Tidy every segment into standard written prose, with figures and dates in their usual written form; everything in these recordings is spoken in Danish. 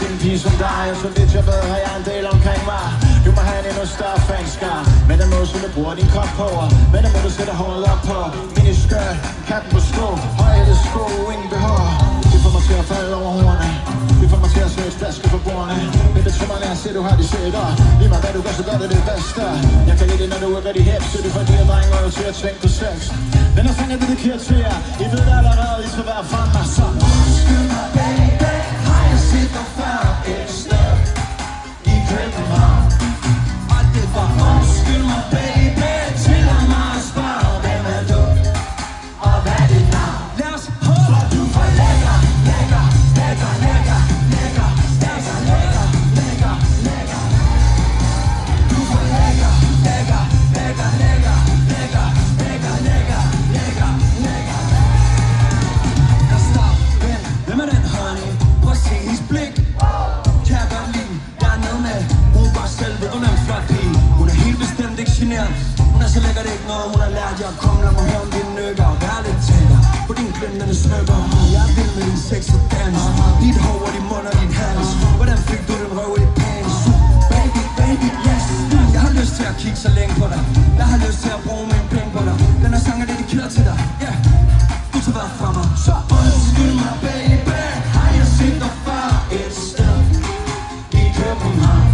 til en pige som dig. Og så vidt jeg ved, har jeg en del omkring mig. Du må have en endnu større fanskar. Med den måde, som du bruger din krop på. Med den måde, du sætter håret op på. Miniskørt, katten på sko. Højhældet sko, ingen behov. Det får mig til at falde over hornene. Det får mig til at sætte flaske på bordene. Men det tror mig, når jeg ser, du har de sætter. Lige meget hvad du gør, så gør det det bedste. Jeg kan lide det, når du er rigtig hæft. Så det får de her drenge over til at tænke på sex. Men når fanden er dedikeret til jer. I ved det allerede, I skal være frem mig så. Undskyld mig, baby. Har jeg set dig før et sted i København? Og det var undskyld mig, baby. Tillad mig at spørge, hvem er du? Og hvad er dit navn? Lad os håbe. For du får lækker, lækker, lækker, lækker, lækker, lækker, lækker, lækker, lækker. Du får lækker, lækker, lækker, lækker, lækker, lækker, lækker, lækker, lækker. Jeg stop, vent, hvem er den honey? Prøv at se hendes blik. Kan jeg godt lide, jeg er nede med. Hun bare selv ved, hun er en flot pige. Hun er helt bestemt ikke genert. Hun er så lækker, det ikke noget, hun har lært. Jeg kom, lad mig høre om dine nykker. Vær lidt tættere på din glimtende smykker. Jeg er vild med din sex og dans. Dit hår og din mund og din hals. Hvordan fik du den røv i dit pants? Baby, baby, yes. Jeg har lyst til at kigge så længe på dig. Jeg har lyst til at bruge mine penge på dig. Den her sang er dedikeret til dig, yeah. Du tager været fra mig. Så undskyld mig, baby. Har jeg set dig før et sted i København?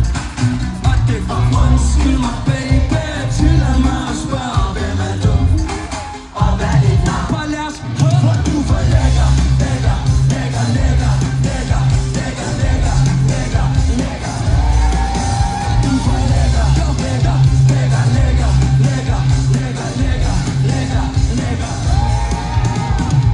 Og det var undskyld mig, baby. Tillad mig at spørge, hvem er du? Og hvad er dit navn? Bare lad os høre. For du får lækker, lækker, lækker, lækker, lækker, lækker, lækker, lækker, lækker. Du får lækker, lækker, lækker, lækker, lækker, lækker, lækker, lækker, lækker.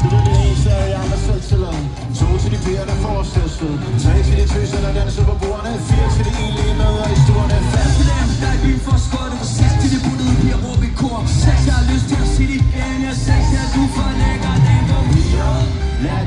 Du er det eneste, jeg har selv til at. 2 til de piger, der får stedslød. 3 til de tøser, der danser på bordene. 4 til de enlige møder i stuerne. 5 til dem, der er i byen for at skåre det. 6 til de buttede piger, råb i kor. 6, jeg har lyst til at sige det igen. Jeg 6, ja, du får lækker, lækker. 4, lad